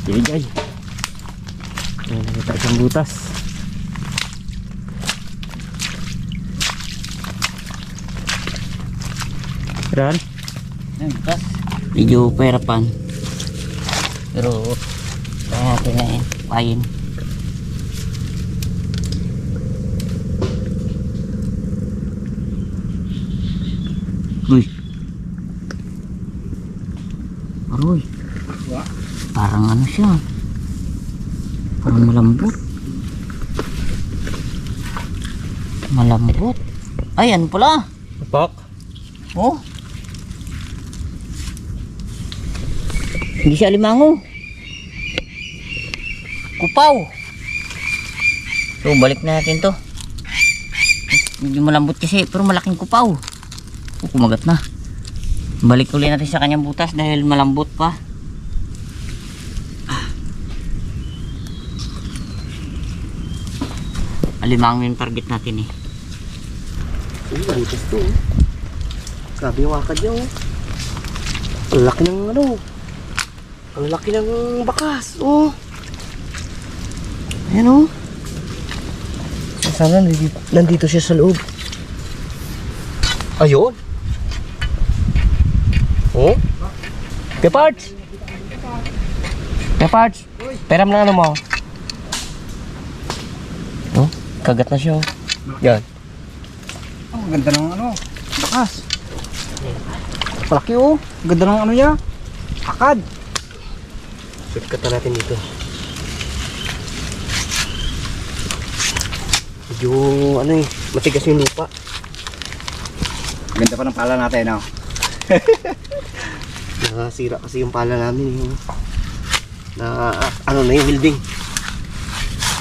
Binigay. Ayan, nakita isang butas. Ran? Ayan, butas. Medyo pahirapan. Pero kaya natin na yan. Payin. Uy. Aroy. Parang ano siya. Parang malambot. Malambot. Ay, ano pala? Pak. Oh. Hindi siya alimango. Kupaw. So, balik na natin to. Medyo malambot kasi, pero malaking kupaw. Oh, kumagat na. Balik ulit natin sa kanyang butas dahil malambot pa. Alimango yung target natin eh. Butas to. Grabe yung wakad niya. Ang laki ng ano. Ang laki ng bakas. Oh. Ayan oh. Sana nandito siya sa loob. Ayun. Oh. Pepards. Pepards. Peram na ano mo. Oh, kagat na siya oh. Yan. Ang ganda ng ano, bakas. Malaki oh. Ganda ng ano niya. Akad. Shortcut natin dito. Medyo ano eh, matigas yung lupa. Ganda pa ng pala natin, no? Nakasira kasi yung pala namin yung na ano na yung building.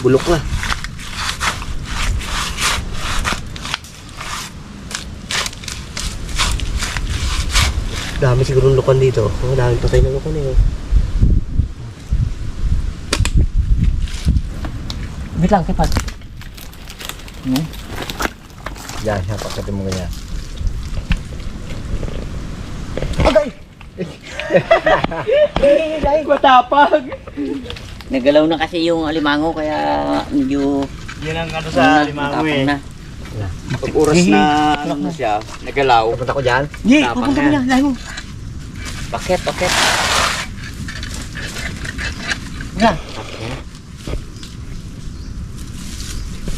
Bulok na. Dami siguro lukan dito. Oh, daming patay na lukan eh. Wait lang, kipag. Yan, pagkatin mo ganyan. Agay! Matapag! Nagalaw na kasi yung alimango kaya medyo Yan ang ano sa limango matapang eh. na. Pag oras na ano na siya, nagalaw. Pupunta ko dyan. Ye, Tapang pupunta mo na. na, lahi mo. Paket. Nga.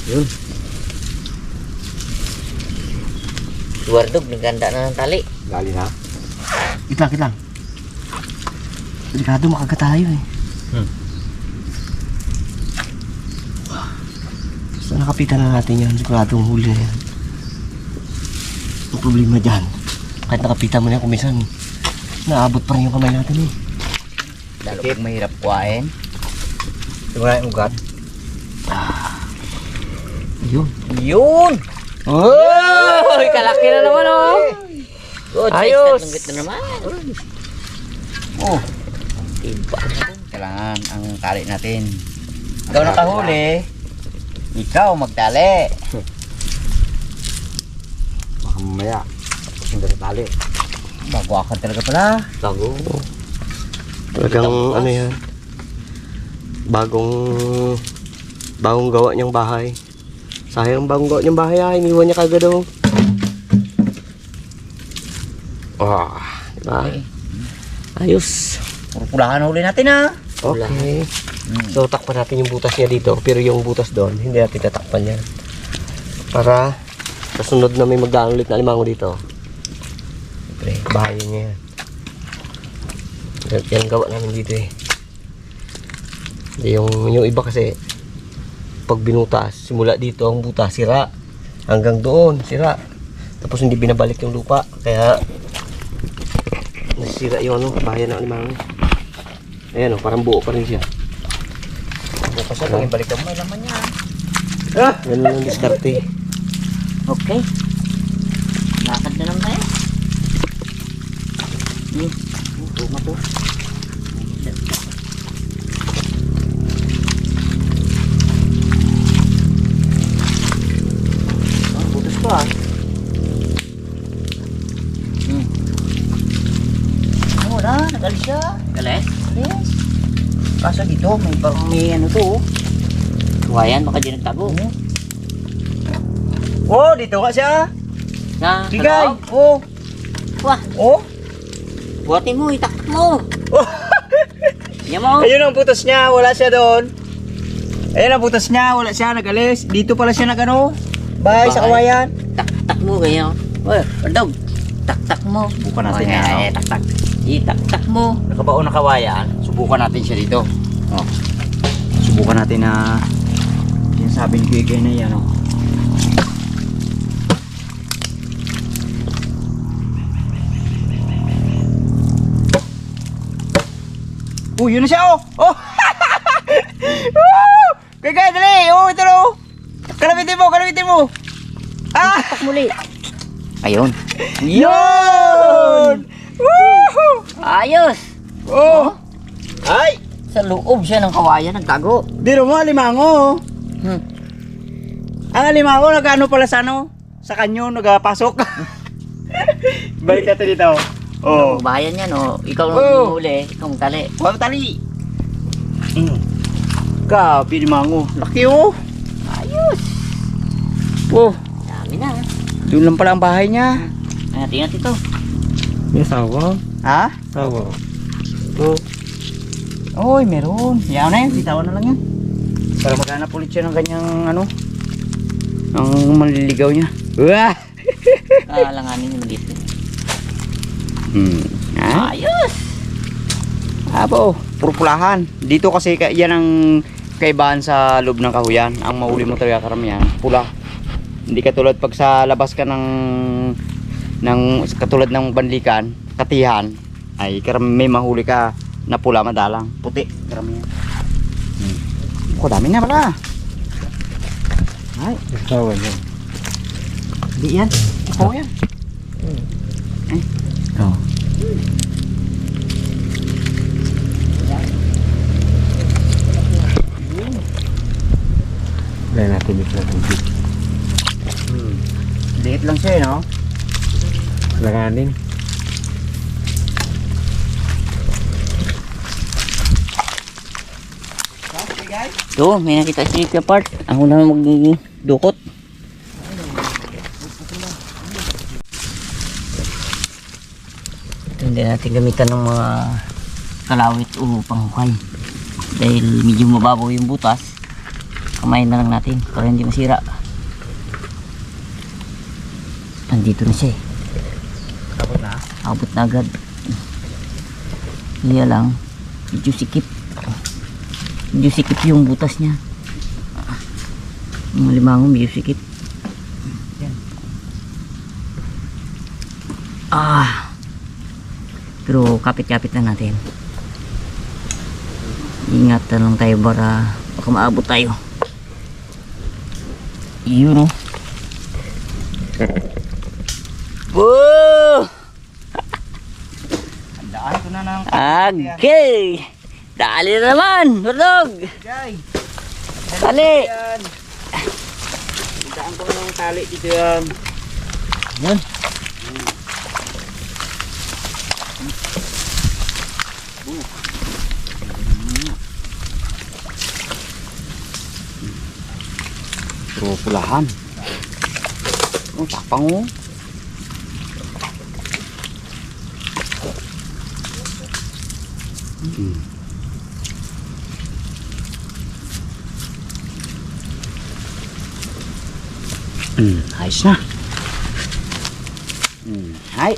Yun. Suwardog, naganda na ng tali. Gali na. Kitlang, kitlang. Delikado makagat tayo eh. Basta nakapitan na natin yan. Siguradong huli na yan. Ang problema dyan. Kahit nakapitan mo na yan, kumisan. Naabot pa rin yung kamay natin eh. Lalo pag mahirap kuhain. Tingnan yung ugat. Ayun. Yun! Oh! Kalaki na naman oh! Good, Ayos! Ayos! Na naman. Oh! Tiba. Kailangan ang tali natin. Ikaw nakahuli. Ikaw magtali. Baka mamaya. Tapos yung tali. Bago ako talaga pala. Bago. Talagang ano yan. Bagong gawa niyang bahay. Sayang bagong gawa niyang bahay ay iniwan niya kagad daw. Ah, diba? Okay. Ayos. Purpulahan huli natin ha. Okay. So takpan natin yung butas niya dito, pero yung butas doon, hindi natin tatakpan yan. Para sa sunod na may magdaan ulit na alimango dito. Siyempre, bahay niya yan. Yan ang gawa namin dito eh. Yung iba kasi, pag binutas, simula dito ang butas, sira. Hanggang doon, sira. Tapos hindi binabalik yung lupa, kaya nasira yung ano, bahayan ng alimango. Ayan o, parang buo pa rin siya. Bukas na, pag ibalik mo, may laman niya. Ganun lang diskarte. Okay. Lakad na naman tayo. Tuma to. Butas pa ah. Ano na, nagalis siya. Nagalis? Yes. Kaso dito, may parang may ano to. Kawayan, baka di nagtago. Oh, dito ka siya. Na, Bigay. ano? Oh. Wah, Oh. buhatin mo, itaktak mo. Oh. Yan mo. Ayun ang butas niya, wala siya doon. Ayun ang butas niya, wala siya, nag-alis. Dito pala siya nag-ano. Bahay sa kawayan. Tak-tak mo, ganyan. Uy, padog. Tak-tak mo. Subukan natin Oh, yan, yan. Tak-tak. Itaktak mo. Nakabaon na kawayan, subukan natin siya dito. Oh. Subukan natin na yung sabi ni Kuya Ken na yan, oh. Yun na siya, oh! Oh! Woo! Kuya Ken, dali! Oh, ito na, oh! Kalabitin mo, kalabitin mo! Ah! Tak muli. Ayun. Yun! Woo! Ayos. Oh! Ay! Sa loob siya ng kawayan, nagtago. Dito mo, alimango. Hmm. Ang alimango, nagano pala sa ano? Sa kanyo, nagpasok. Balik natin dito. Oh. Bayan yan, oh. Ikaw ang Oh. huli, ikaw ang tali. Huwag tali. Gabi, alimango. Laki, oh. Ayos. Oh. Dami na. Doon lang pala ang bahay niya. Ay, tingnan ito. May sawa. Ha? Sawa. Oy, meron. Yan na yun. Bitawan na lang yan. Para maghanap ulit siya ng kanyang ano. Ang manliligaw niya. Wah! Kalanganin yung dito. Ha? Ayos. Apo, purpulahan. Dito kasi yan ang kaibahan sa loob ng kahuyan. Ang mahuli mo talaga karamihan, pula. Hindi katulad pag sa labas ka ng katulad ng banlikan, katihan, ay may mahuli ka na pula madalang, puti, karamihan. Dami na pala. Ay, Sawa yan. di yan. Ikaw yan. Oh. Wala natin dito na tubig. Liit lang siya, no? Langanin. Ito, may nakita si Kuya Part. Ako na magdukot. Ito, hindi natin gamitan ng mga kalawit o panghukay. Dahil medyo mababaw yung butas, kamayin na lang natin para hindi masira. Andito na siya eh. Tapos na. Abot na agad. Iya lang, medyo sikip. Medyo sikip yung butas niya. Yung limango medyo sikip. Yan. Pero kapit-kapit na natin. Ingatan lang tayo para baka maabot tayo. Yun oh. Whoa! Handaan ko na ng Okay! Dali na naman! Hurog! Jay. Tali! Yan. Handaan ko na ng tali dito yan. Yan. Pulahan. Oh, tapang oh. Ayos na. Hay.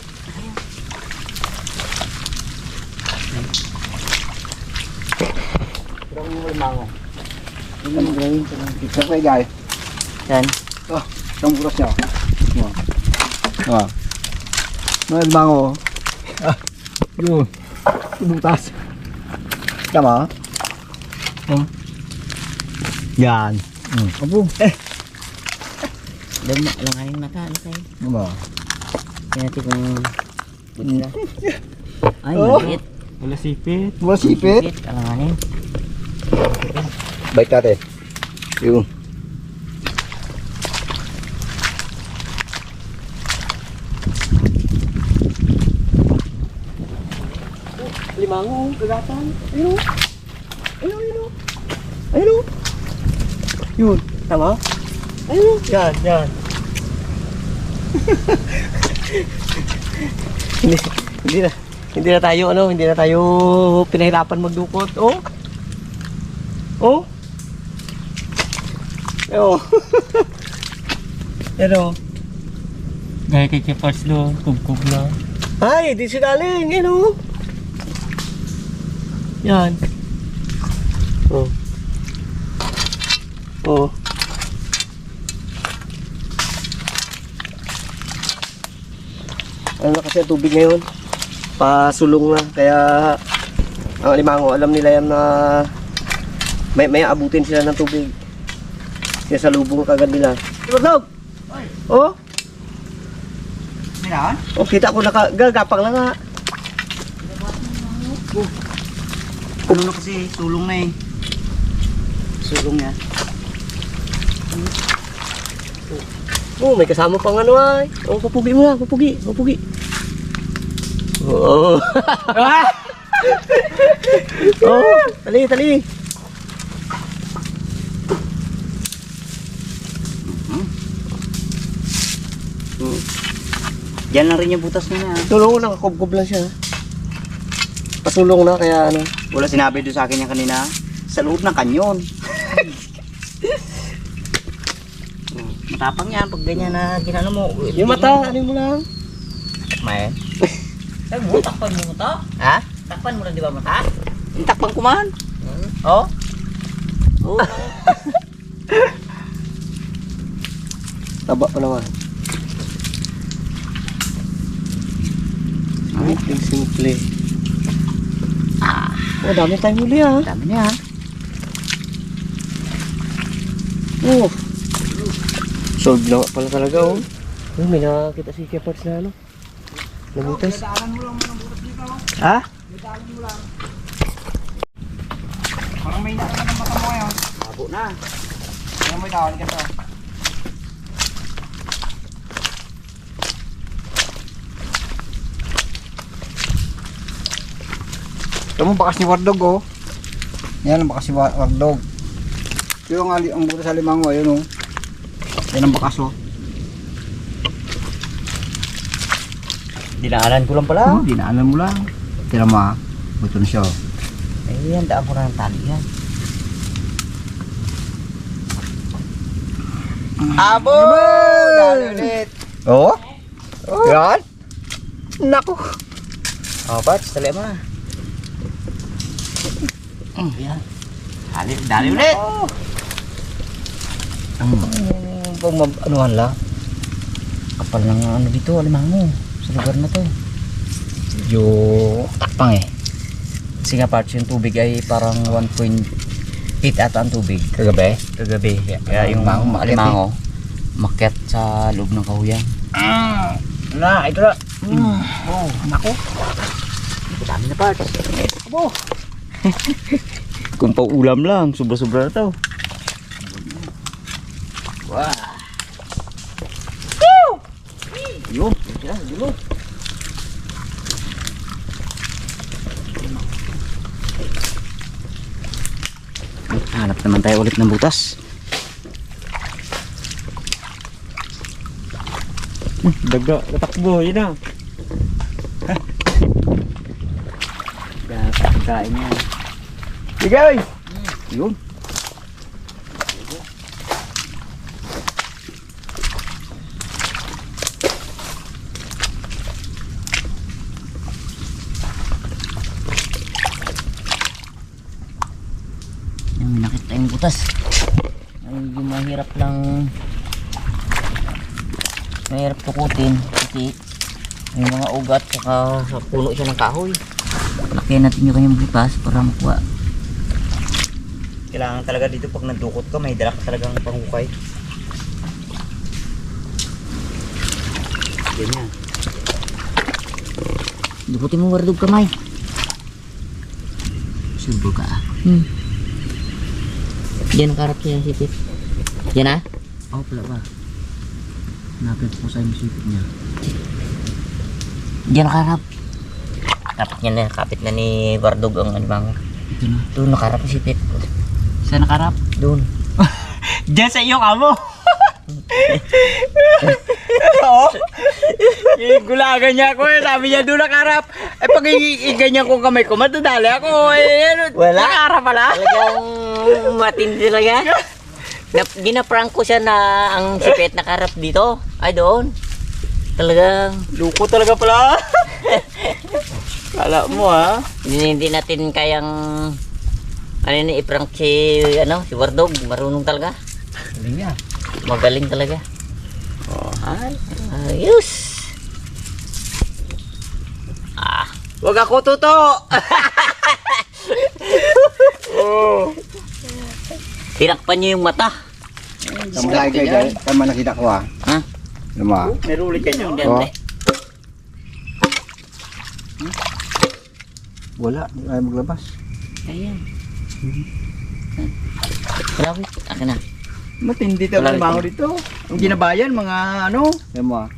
Pero kung wala mango. Hindi mo gawin sa mga pizza ko guys. Yan. Itong buras niya. Mga mango. Yun. Butas. Tama? Yan. Abo. Dami na, alanganin mata. Ano tayo? Ano? Kaya natin kung... Ay, Oh. maliit. Wala sipit. Wala sipit. Maliit, alanganin. Bait natin. Yung. Limango, kagatan. Ayun. Ayun, ayun, oh. Ayun, oh. Yun, tama? Ayun, oh. Yan, yan. hindi, hindi na tayo, hindi na tayo pinahirapan magdukot. Oh. Oh. Ayun. Pero, Gaya kay Chepars do, kubkub na. ay, di siya galing, oh. Yan. Oh. Oh. Ano na kasi ang tubig ngayon? Pasulong na. Kaya ang alimango, alam nila yan na may abutin sila ng tubig. Kaya sa lubong kagad nila. Ibagdog! Oh? Minahan? Oh, kita ko nakagagapang na nga. Ano na kasi, sulong na eh. Sulong yan. Oh, may kasama pang ano ay. Oh, papugi mo na, papugi, papugi. Oo. Oh, tali, tali. Diyan lang rin yung butas niya na. Tulong na, kakubkob lang siya. Pasulong na, kaya ano. Wala sinabi doon sa akin yan kanina. Sa loob ng kanyon. Matapang yan pag ganyan na ginano mo. Yung mata, ano mo lang. May. Ay mo, takpan mo mata. Ha? Takpan mo na di ba mata? Takpang kumahan. Oh. Oh. Taba pa naman. Simple. Oh, dami tayong huli ah. Dami niya. Oh. Solve na pala talaga oh. Oh, may nakakita si Kepards na ano. Nabutas. Ha? Parang may nakita ng mata mo ngayon. Labo na. Ano mo itawan ka to? Ito mo bakas ni Wardog oh. Yan ang bakas ni Wardog. Ito yung ang butas sa limango ayun oh. Yan ang bakas oh. Dinaanan ko lang pala. Dinaanan mo lang. Tira mo ah. Buto na siya oh. Ayan, daan ko na ng tali yan. Abo! Dali ulit. Oo? Oh? Yan? Naku. Oh, Parts, tali mo na. Ayan. Dali ulit. Pag anuhan lang. Kapal ng ano dito, alimango. Sa lugar na to. Yung takpang eh. Kasi nga parts yung tubig ay parang 1.8 ata ang tubig. Kagabi? Kagabi. Kaya yung alimango makyat sa loob ng kahuyan. Na, ito na. Oh, naku. Dami na parts. Abo. Kung paulam lang, sobra-sobra na to. Wow. Yun. Dulo. Hanap naman tayo ulit ng butas. Daga, natakbo, yun na. Kain yan. Sige, oy. Yun. Yung nakita yung butas. Ay, yung mahirap lang mahirap tukutin kasi may mga ugat saka sa puno siya ng kahoy. Lakyan natin yung kanyang butas para makuha. Kailangan talaga dito pag nandukot ka, may dala ka talagang panghukay. Ganyan. Dukutin mo Wardog kamay. Subo ka ah. Diyan karap siya yung sipit. Yan ah? Oh, pala ba? Napit po sa yung sipit niya. Diyan karap. Kapit niya na, kapit na ni Wardog ang animang. Doon nakarap si Pit. Saan nakarap? Doon. Diyan sa iyong amo. Oo. Gulagan niya ako eh. Sabi niya doon nakarap. Eh pag iganyan ko kamay ko, matadali ako. Wala. Nakarap pala. Talagang matindi talaga. Ginaprank ko siya na ang si Pit nakarap dito. Ay doon. Talagang Luko talaga pala. Kala mo ha. hindi natin kayang i-prank si si Wardog. Marunong talaga. Magaling talaga. Ay, ayos. Wag ako tuto. Oh. Tinakpan niyo yung mata. Kamalay kayo dyan. Tama nakita ko ha. Ha? Lama. Meron ulit kayo. Hindi, Oh. hindi. Wala. Hindi kaya maglabas. Ayan. Kalawit. Akin na. Matindi talaga Wala limango dito. Ang ginabayan, mga Lama.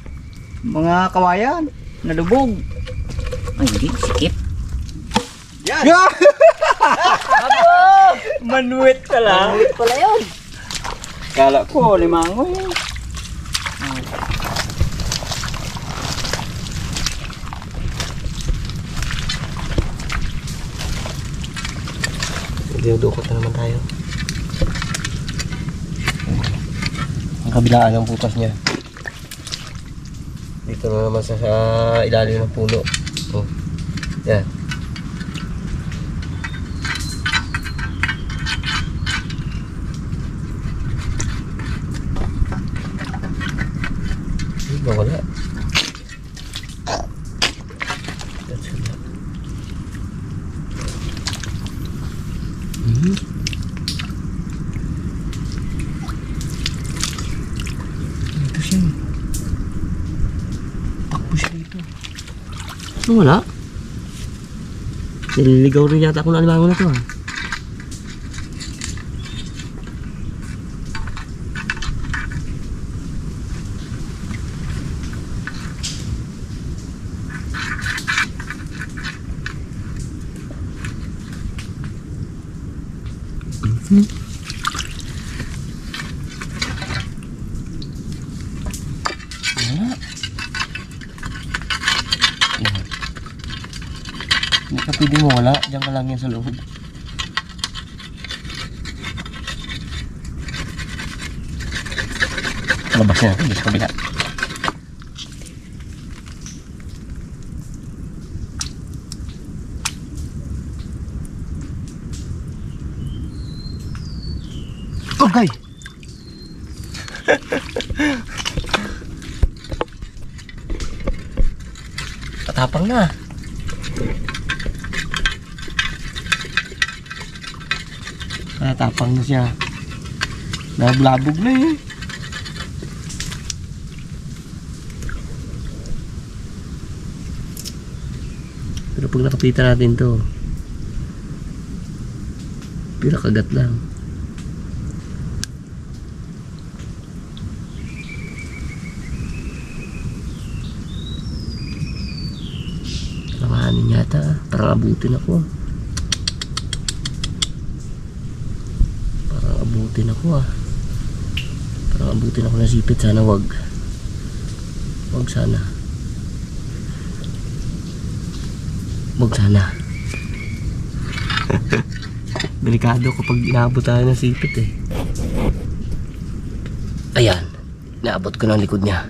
mga kawayan. Nalubog. Ay, hindi. Sikip. Yan! Manuit pala. Manulit pala yun. Kala ko, limango eh. Dudukot na naman tayo. Ang kabilaan ng butas niya. Dito na naman sa ilalim ng puno. Oh. Yan. Ay, nawala. That's it. Dito siya. Takbo siya dito. Ano wala? Nililigaw rin yata ako ng alimango na to ha. Hindi ka pwede mo wala. Diyan ka lang yan sa loob. Labas na natin. Dito sa kabila. Okay. Tatapang na. Tatapang na siya. Naglabog na eh. Pero pag nakapitan natin to, pila kagat lang. Langanin yata. Parang abutin ako. Parang abutin ako ng sipit. Sana wag. Wag sana. Delikado kapag inaabot tayo ng sipit eh. Ayan. Naabot ko ng likod niya.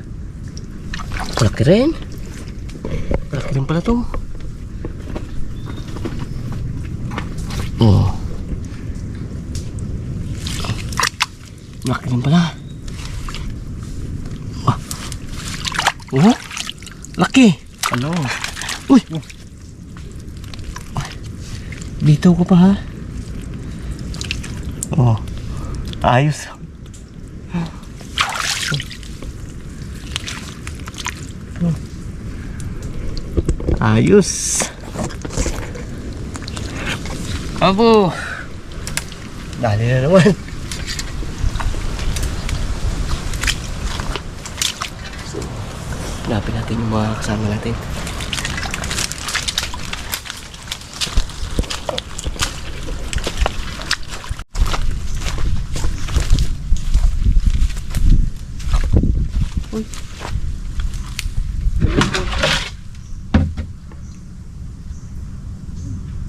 Malaki rin. Malaki rin pala to. Oh. Malaki rin pala. Ah. Oh. Laki. Ano? Uy. Dito ko pa ha. Oh. Ayos. Ayos. Abo. Dali na naman. So, hanapin natin yung mga kasama natin.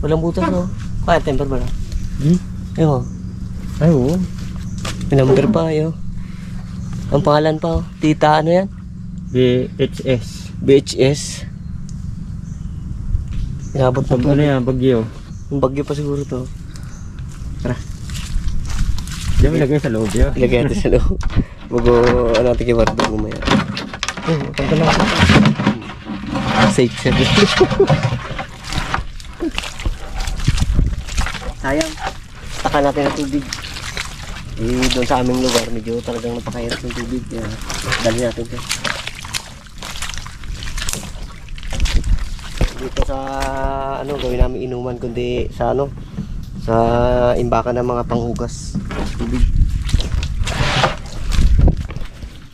Walang butas, no? Kaya temper ba na? Hmm? Ayun, Ay, oo. may number pa, ayun. Ang pangalan pa, oh. Tita, ano yan? BHS. BHS. Inabot na to. Ano yan, bagyo. Yung bagyo pa siguro to. Diyan mo lagay sa loob yun. Ilagay natin sa loob. Bago, ano natin kay Wardo mamaya. Oh, tanggal lang. Safe siya. Sayang. Taka natin ang tubig. Eh, doon sa aming lugar, medyo talagang napakahirap ng tubig. Kaya, dali natin ito. Dito sa, ano, gawin namin inuman, kundi sa, ano, sa imbakan ng mga panghugas. Tubig.